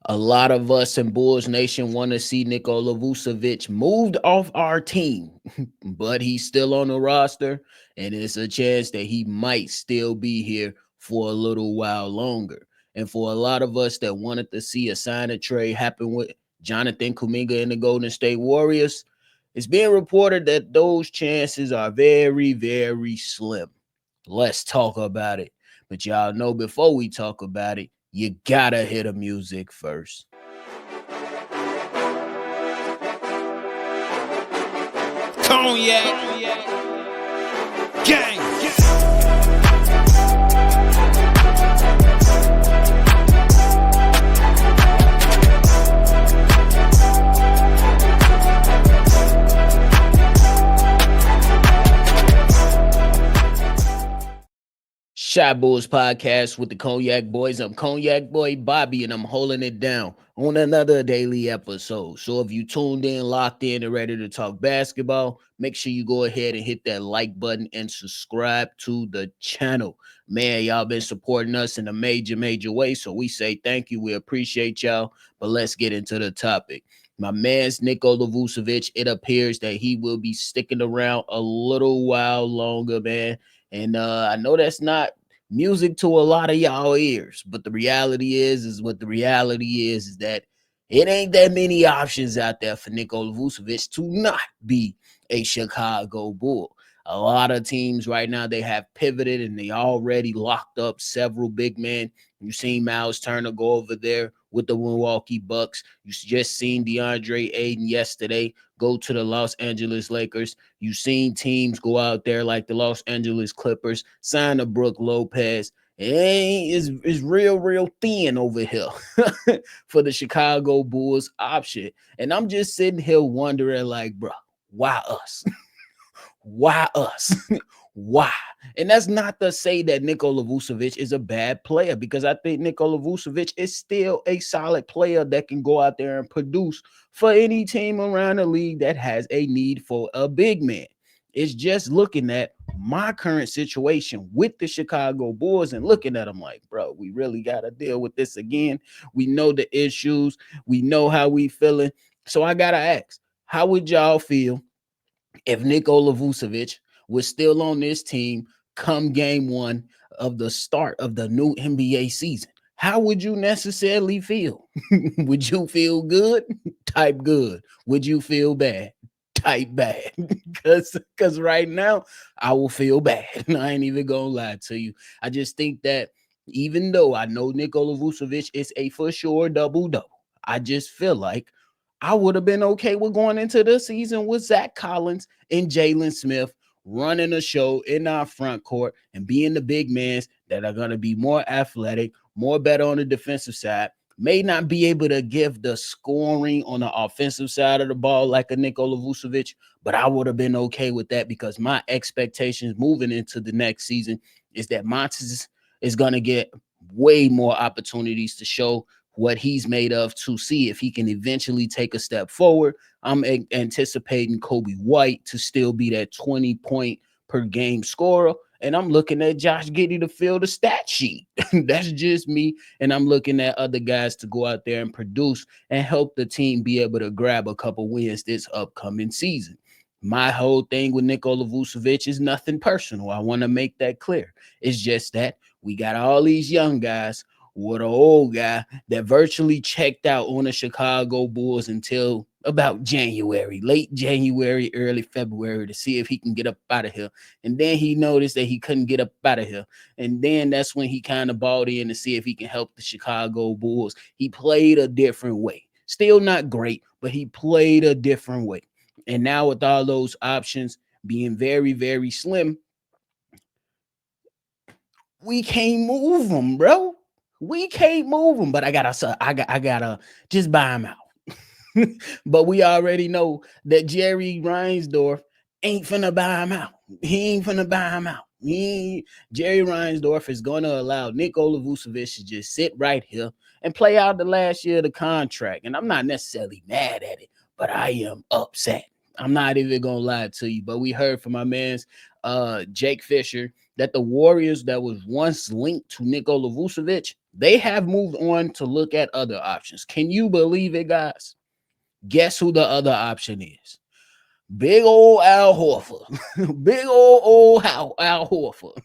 A lot of us in Bulls Nation want to see Nikola Vucevic moved off our team, but he's still on the roster, and it's a chance that he might still be here for a little while longer. And for a lot of us that wanted to see a sign and trade happen with Jonathan Kuminga and the Golden State Warriors, it's being reported that those chances are very, very slim. Let's talk about it. But y'all know before we talk about it, you gotta hear the music first. Cognac, gang. Shot Bulls podcast with the Cognac Boys. I'm Cognac Boy Bobby, and I'm holding it down on another daily episode. So if you tuned in, locked in, and ready to talk basketball, make sure you go ahead and hit that like button and subscribe to the channel. Man, y'all been supporting us in a major way, so we say thank you. We appreciate y'all, but let's get into the topic. My man's Nikola Vucevic, it appears that he will be sticking around a little while longer, man. And I know that's not music to a lot of y'all ears, but the reality is what the reality is that it ain't that many options out there for Nikola Vucevic to not be a Chicago Bull. A lot of teams right now, they have pivoted and they already locked up several big men. You've seen Miles Turner go over there with the Milwaukee Bucks. You just seen DeAndre Ayton yesterday go to the Los Angeles Lakers. You've seen teams go out there like the Los Angeles Clippers, sign a Brook Lopez. It's real thin over here for the Chicago Bulls option. And I'm just sitting here wondering, like, bro, why us? Why us? Why? And that's not to say that Nikola Vucevic is a bad player, because I think Nikola Vucevic is still a solid player that can go out there and produce for any team around the league that has a need for a big man. It's just looking at my current situation with the Chicago Bulls and looking at them like, bro, we really got to deal with this again. We know the issues. We know how we feeling. So I got to ask, how would y'all feel if Nikola Vucevic was still on this team come game one of the start of the new NBA season? How would you necessarily feel? Would you feel good? Type good. Would you feel bad? Type bad. Because right now, I will feel bad. I ain't even gonna lie to you. I just think that even though I know Nikola Vucevic is a for sure double-double, I just feel like I would have been okay with going into the season with Zach Collins and Jalen Smith running a show in our front court and being the big men that are going to be more athletic, more better on the defensive side, may not be able to give the scoring on the offensive side of the ball like a Nikola Vucevic, but I would have been okay with that because my expectations moving into the next season is that Montes is going to get way more opportunities to show what he's made of, to see if he can eventually take a step forward. I'm anticipating Kobe White to still be that 20-point per game scorer. And I'm looking at Josh Giddey to fill the stat sheet. That's just me. And I'm looking at other guys to go out there and produce and help the team be able to grab a couple wins this upcoming season. My whole thing with Nikola Vucevic is nothing personal. I want to make that clear. It's just that we got all these young guys with an old guy that virtually checked out on the Chicago Bulls until about January, late January, early February, to see if he can get up out of here. And then he noticed that he couldn't get up out of here. And then that's when he kind of balled in to see if he can help the Chicago Bulls. He played a different way. Still not great, but he played a different way. And now with all those options being very slim, we can't move them, bro. We can't move him, but I gotta just buy him out. But we already know that Jerry Reinsdorf ain't finna buy him out. He ain't finna buy him out. Jerry Reinsdorf is gonna allow Nikola Vucevic to just sit right here and play out the last year of the contract. And I'm not necessarily mad at it, but I am upset. I'm not even gonna lie to you. But we heard from my man's Jake Fisher that the Warriors that was once linked to Nikola Vucevic, They have moved on to look at other options. Can you believe it, guys? Guess who the other option is? Big old Al Horford. Big old Al Horford.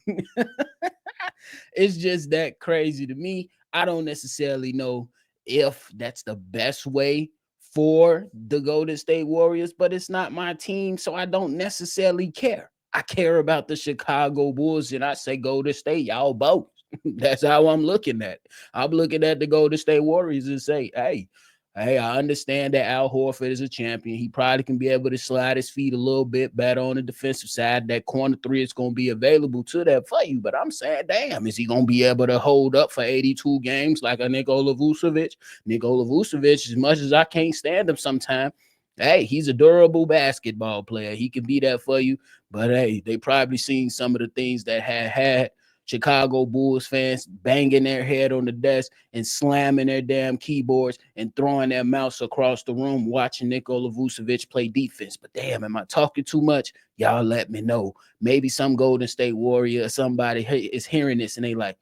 It's just that crazy to me. I don't necessarily know if that's the best way for the Golden State Warriors, but it's not my team, so I don't necessarily care. I care about the Chicago Bulls, and I say Golden State, y'all both. That's how I'm looking at it. I'm looking at the Golden State Warriors and say, hey, I understand that Al Horford is a champion. He probably can be able to slide his feet a little bit better on the defensive side. That corner three is going to be available to that for you. But I'm saying, damn, is he going to be able to hold up for 82 games like a Nikola Vucevic? Nikola Vucevic, as much as I can't stand him sometimes, hey, he's a durable basketball player. He can be that for you. But hey, they probably seen some of the things that had Chicago Bulls fans banging their head on the desk and slamming their damn keyboards and throwing their mouse across the room watching Nikola Vucevic play defense. But damn, am I talking too much? Y'all let me know. Maybe some Golden State Warrior or somebody is hearing this and they like,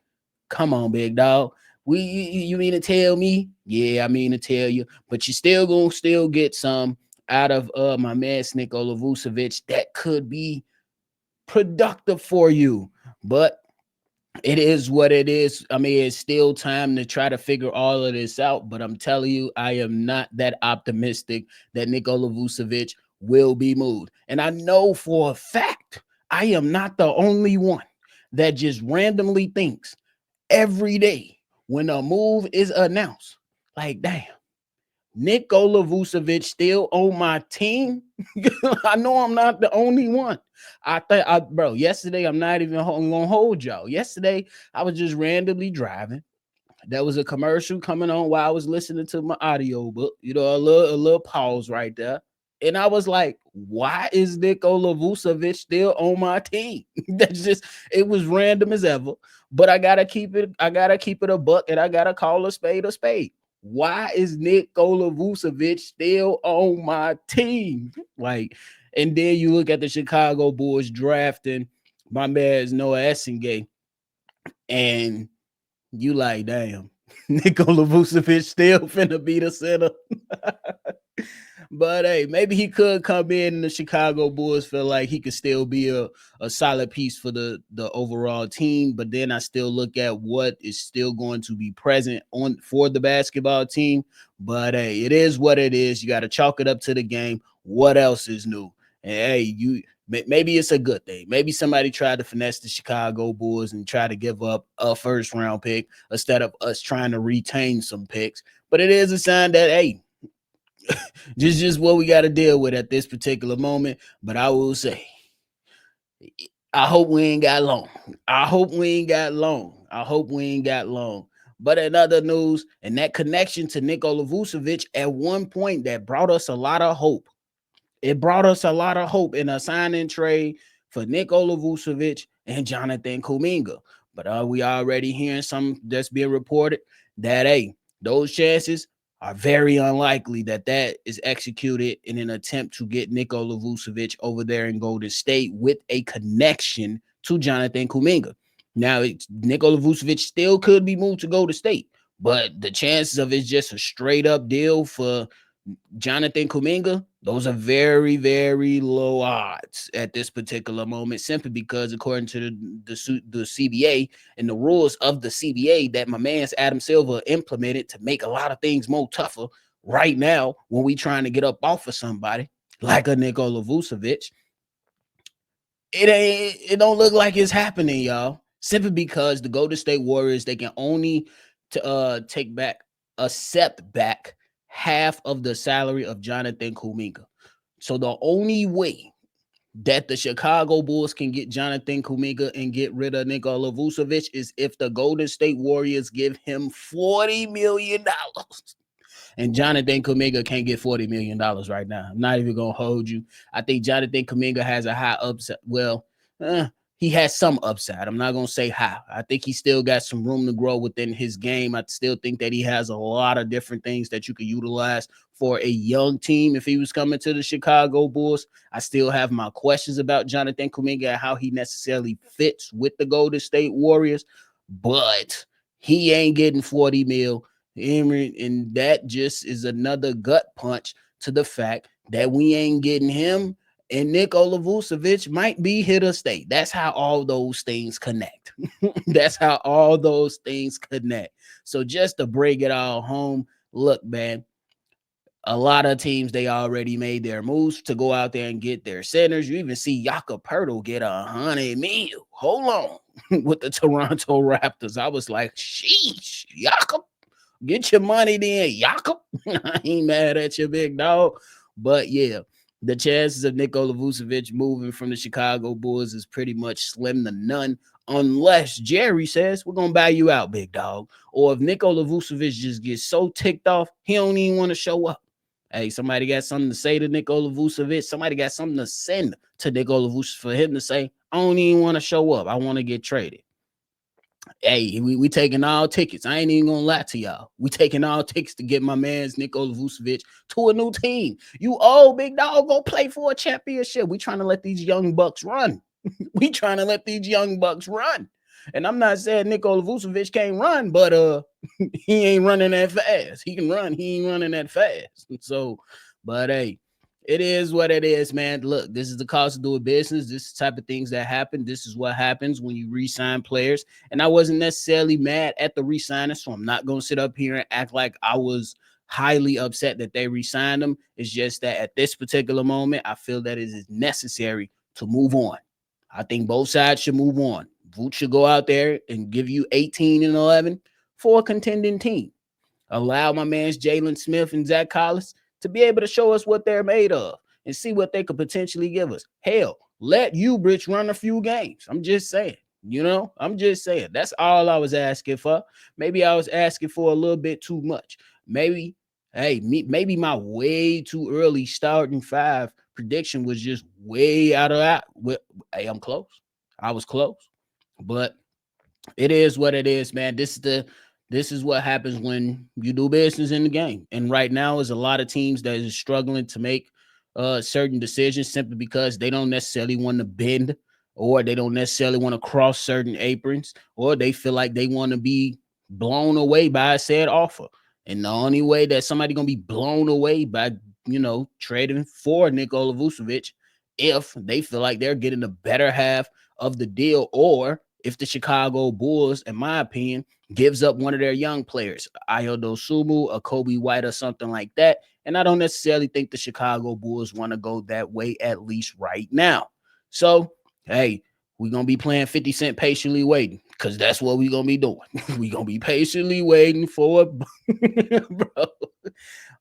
come on, big dog. You mean to tell me? Yeah, I mean to tell you. But you still gonna get some out of my man Nikola Vucevic that could be productive for you. But it is what it is. I mean, it's still time to try to figure all of this out, but I'm telling you, I am not that optimistic that Nikola Vucevic will be moved. And I know for a fact I am not the only one that just randomly thinks every day when a move is announced, like, damn, Nikola Vucevic still on my team. I know I'm not the only one. Bro, yesterday, I'm not even gonna hold y'all. Yesterday, I was just randomly driving. There was a commercial coming on while I was listening to my audio book, a little pause right there. And I was like, why is Nikola Vucevic still on my team? That's just, it was random as ever. But I gotta keep it a buck, and I gotta call a spade a spade. Why is Nikola Vucevic still on my team? Like, and then you look at the Chicago Bulls drafting my man's Noah Essengate, and you like, damn, Nikola Vucevic still finna be the center. But hey, maybe he could come in and the Chicago Bulls feel like he could still be a solid piece for the overall team. But then I still look at what is still going to be present on for the basketball team. But hey, it is what it is. You got to chalk it up to the game. What else is new? And hey, maybe it's a good thing. Maybe somebody tried to finesse the Chicago Bulls and try to give up a first round pick instead of us trying to retain some picks. But it is a sign that, hey, just what we got to deal with at this particular moment. But I will say, I hope we ain't got long. I hope we ain't got long. I hope we ain't got long. But in other news, and that connection to Nikola Vucevic at one point that brought us a lot of hope. It brought us a lot of hope in a sign-in trade for Nikola Vucevic and Jonathan Kuminga. But are we already hearing some that's being reported that, hey, those chances are very unlikely that is executed in an attempt to get Nikola Vucevic over there in Golden State with a connection to Jonathan Kuminga. Now, Nikola Vucevic still could be moved to Golden State, but the chances of it's just a straight up deal for Jonathan Kuminga, those are very, very low odds at this particular moment, simply because, according to the CBA and the rules of the CBA that my man's Adam Silver implemented to make a lot of things more tougher right now when we trying to get up off of somebody like a Nikola Vucevic, it don't look like it's happening, y'all. Simply because the Golden State Warriors, they can only accept back half of the salary of Jonathan Kuminga. So the only way that the Chicago Bulls can get Jonathan Kuminga and get rid of Nikola Vucevic is if the Golden State Warriors give him $40 million. And Jonathan Kuminga can't get $40 million right now. I'm not even going to hold you. I think Jonathan Kuminga has a high upside. Well, he has some upside. I'm not going to say high. I think he still got some room to grow within his game. I still think that he has a lot of different things that you could utilize for a young team if he was coming to the Chicago Bulls. I still have my questions about Jonathan Kuminga and how he necessarily fits with the Golden State Warriors. But He ain't getting 40 mil. And that just is another gut punch to the fact that we ain't getting him. And Nikola Vucevic might be here to stay. That's how all those things connect. That's how all those things connect. So just to break it all home, look, man, a lot of teams, they already made their moves to go out there and get their centers. You even see Jakob Poeltl get 100 mil. Hold on. With the Toronto Raptors. I was like, sheesh, Jakob, get your money then, Jakob. I ain't mad at you, big dog. But yeah, the chances of Nikola Vucevic moving from the Chicago Bulls is pretty much slim to none, unless Jerry says, we're going to buy you out, big dog. Or if Nikola Vucevic just gets so ticked off, he don't even want to show up. Hey, somebody got something to say to Nikola Vucevic. Somebody got something to send to Nikola Vucevic for him to say, I don't even want to show up. I want to get traded. Hey, we taking all tickets. I ain't even gonna lie to y'all. We taking all tickets to get my man's Nikola Vucevic to a new team. You old big dog, go play for a championship. We trying to let these young bucks run. We trying to let these young bucks run. And I'm not saying Nikola Vucevic can't run, but he ain't running that fast. He can run, he ain't running that fast. So, but hey, it is what it is, man. Look, this is the cost of doing business. This is the type of things that happen. This is what happens when you re-sign players. And I wasn't necessarily mad at the re-signing, so I'm not going to sit up here and act like I was highly upset that they re-signed them. It's just that at this particular moment, I feel that it is necessary to move on. I think both sides should move on. Vooch should go out there and give you 18 and 11 for a contending team. Allow my man's Jalen Smith and Zach Collins to be able to show us what they're made of and see what they could potentially give us. Hell, let Ubridge run a few games. I'm just saying. I'm just saying. That's all I was asking for. Maybe I was asking for a little bit too much. Maybe my way too early starting five prediction was just way out of that. Hey, I'm close. I was close. But it is what it is, man. This is what happens when you do business in the game. And right now is a lot of teams that is struggling to make certain decisions simply because they don't necessarily want to bend, or they don't necessarily want to cross certain aprons, or they feel like they want to be blown away by a said offer. And the only way that somebody gonna be blown away by trading for Nikola Vucevic, if they feel like they're getting the better half of the deal, or if the Chicago Bulls, in my opinion, gives up one of their young players, Ayo Dosunmu, a Kobe White, or something like that. And I don't necessarily think the Chicago Bulls want to go that way, at least right now. So, hey, we're going to be playing 50 Cent patiently waiting, because that's what we're going to be doing. We're going to be patiently waiting for it, bro.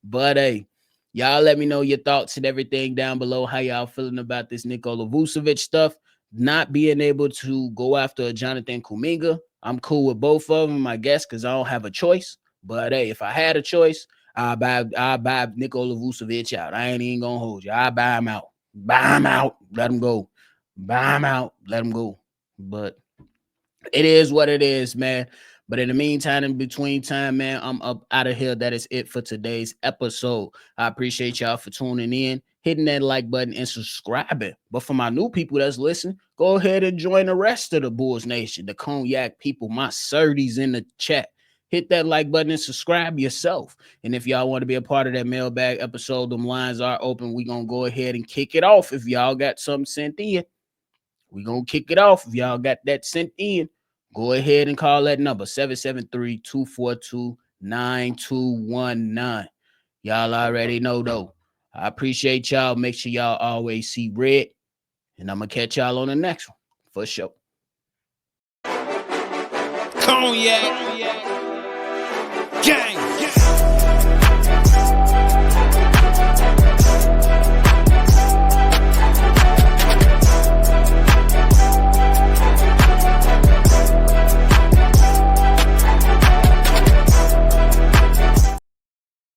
But, hey, y'all let me know your thoughts and everything down below. How y'all feeling about this Nikola Vucevic stuff? Not being able to go after a Jonathan Kuminga. I'm cool with both of them, I guess, because I don't have a choice. But hey, if I had a choice, I'll buy Nikola Vucevic out. I ain't even gonna hold you. I'll buy him out. Buy him out. Let him go. Buy him out. Let him go. But it is what it is, man. But in the meantime, in between time, man, I'm up out of here. That is it for today's episode. I appreciate y'all for tuning in, hitting that like button, and subscribing. But for my new people that's listening, go ahead and join the rest of the Bulls Nation, the Cognac people, my Surdies in the chat. Hit that like button and subscribe yourself. And if y'all want to be a part of that mailbag episode, them lines are open. We're going to go ahead and kick it off. If y'all got something sent in, we're going to kick it off. If y'all got that sent in, go ahead and call that number, 773-242-9219. Y'all already know, though. I appreciate y'all. Make sure y'all always see red. And I'm going to catch y'all on the next one. For sure. Cognac. Gang.